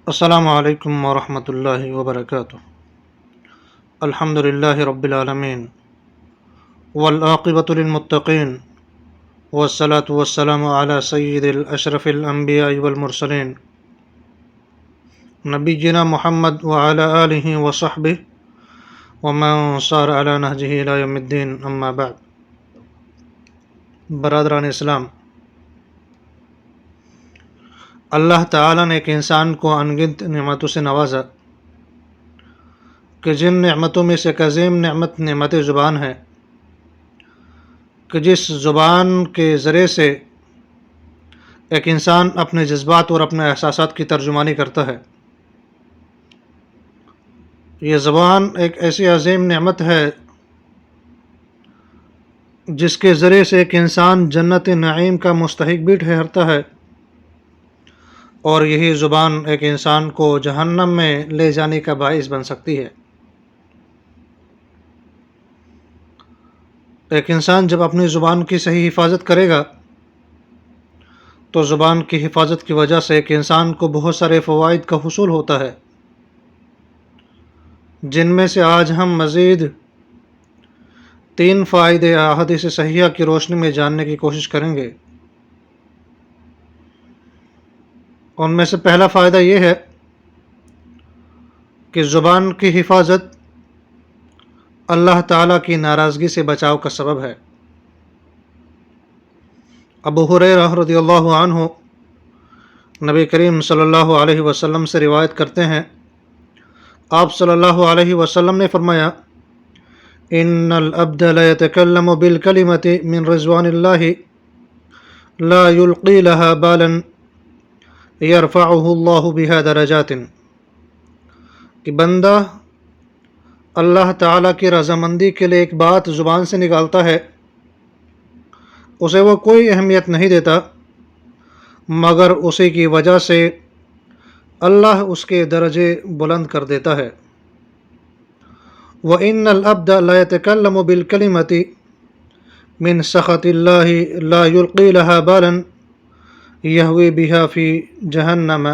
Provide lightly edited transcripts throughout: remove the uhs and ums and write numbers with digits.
السلام علیکم ورحمۃ اللہ وبرکاتہ۔ الحمد للہ رب العالمین والعاقبۃ للمتقین والصلاة والسلام علی سید الاشرف الانبیاء والمرسلین نبینا محمد وعلی آلہ وصحبہ ومن صار علی نہجہ الی یوم الدین، اما بعد۔ برادران اسلام، اللہ تعالیٰ نے ایک انسان کو انگنت نعمتوں سے نوازا کہ جن نعمتوں میں سے ایک عظیم نعمت زبان ہے، کہ جس زبان کے ذریعے سے ایک انسان اپنے جذبات اور اپنے احساسات کی ترجمانی کرتا ہے۔ یہ زبان ایک ایسی عظیم نعمت ہے جس کے ذریعے سے ایک انسان جنت نعیم کا مستحق بھی ٹھہرتا ہے، اور یہی زبان ایک انسان کو جہنم میں لے جانے کا باعث بن سکتی ہے۔ ایک انسان جب اپنی زبان کی صحیح حفاظت کرے گا تو زبان کی حفاظت کی وجہ سے ایک انسان کو بہت سارے فوائد کا حصول ہوتا ہے، جن میں سے آج ہم مزید 3 فائدے احادیث صحیحہ کی روشنی میں جاننے کی کوشش کریں گے۔ ان میں سے پہلا فائدہ یہ ہے کہ زبان کی حفاظت اللہ تعالیٰ کی ناراضگی سے بچاؤ کا سبب ہے۔ ابو ہریرہ رضی اللہ عنہ نبی کریم صلی اللہ علیہ وسلم سے روایت کرتے ہیں، آپ صلی اللہ علیہ وسلم نے فرمایا، ان العبد لا يتكلم بالكلمة من رضوان الله لا يلقي لها بالا يرفعه الله بها درجات، کہ بندہ اللہ تعالیٰ کی رضامندی کے لیے ایک بات زبان سے نکالتا ہے، اسے وہ کوئی اہمیت نہیں دیتا مگر اسی کی وجہ سے اللہ اس کے درجے بلند کر دیتا ہے۔ وَإِنَّ الْعَبْدَ لَا يَتَكَلَّمُ بِالْكَلِمَةِ مِنْ سَخَطِ اللَّهِ لَا يُلْقِي لَهَا بَالًا يَهْوِي بِهَا فِي جَهَنَّمَ۔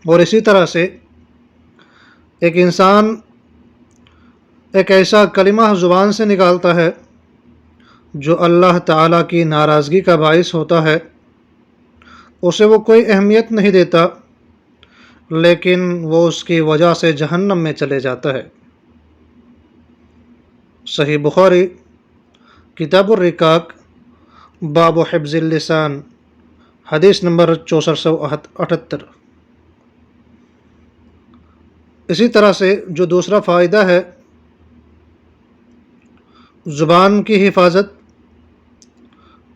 اور اسی طرح سے ایک انسان ایک ایسا کلمہ زبان سے نکالتا ہے جو اللہ تعالیٰ کی ناراضگی کا باعث ہوتا ہے، اسے وہ کوئی اہمیت نہیں دیتا لیکن وہ اس کی وجہ سے جہنم میں چلے جاتا ہے۔ صحیح بخاری کتاب الرقاق باب حفظ اللسان، حدیث نمبر 6478۔ اسی طرح سے جو دوسرا فائدہ ہے، زبان کی حفاظت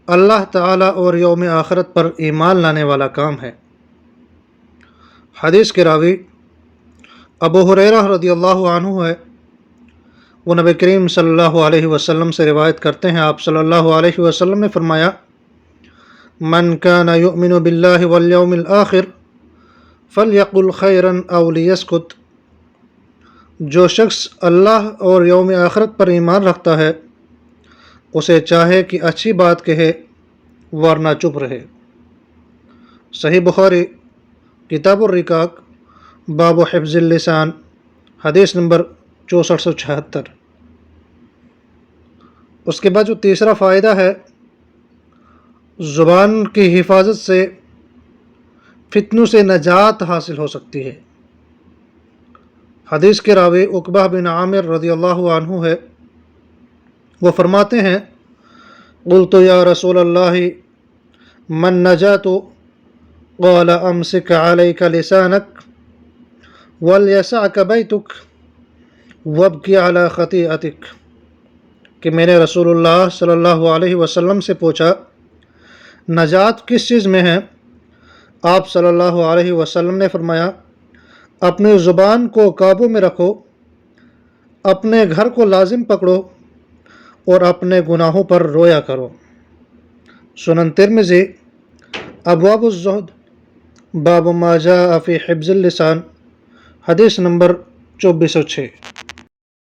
اللہ تعالیٰ اور یوم آخرت پر ایمان لانے والا کام ہے۔ حدیث کے راوی ابو ہریرہ رضی اللہ عنہ ہے، وہ نبی کریم صلی اللہ علیہ وسلم سے روایت کرتے ہیں، آپ صلی اللہ علیہ وسلم نے فرمایا، من کان یؤمن باللہ والیوم الآخر فلیقل خیرا او لیسکت۔ جو شخص اللہ اور یوم آخرت پر ایمان رکھتا ہے اسے چاہے کہ اچھی بات کہے ورنہ چپ رہے۔ صحیح بخاری کتاب الرقاق باب حفظ اللسان، حدیث نمبر 6476۔ اس کے بعد جو تیسرا فائدہ ہے، زبان کی حفاظت سے فتنوں سے نجات حاصل ہو سکتی ہے۔ حدیث کے راوی عقبہ بن عامر رضی اللہ عنہ ہے، وہ فرماتے ہیں، قلت یا رسول اللہ من نجات؟ قال امسک علیک لسانک ولیسعک بیتک وابکی علی خطیئتک، کہ میں نے رسول اللہ صلی اللہ علیہ وسلم سے پوچھا نجات کس چیز میں ہے؟ آپ صلی اللہ علیہ وسلم نے فرمایا، اپنی زبان کو قابو میں رکھو، اپنے گھر کو لازم پکڑو اور اپنے گناہوں پر رویا کرو۔ سنن ترمذی ابواب الزہد باب ما جاء فی حفظ اللسان، حدیث نمبر 2406۔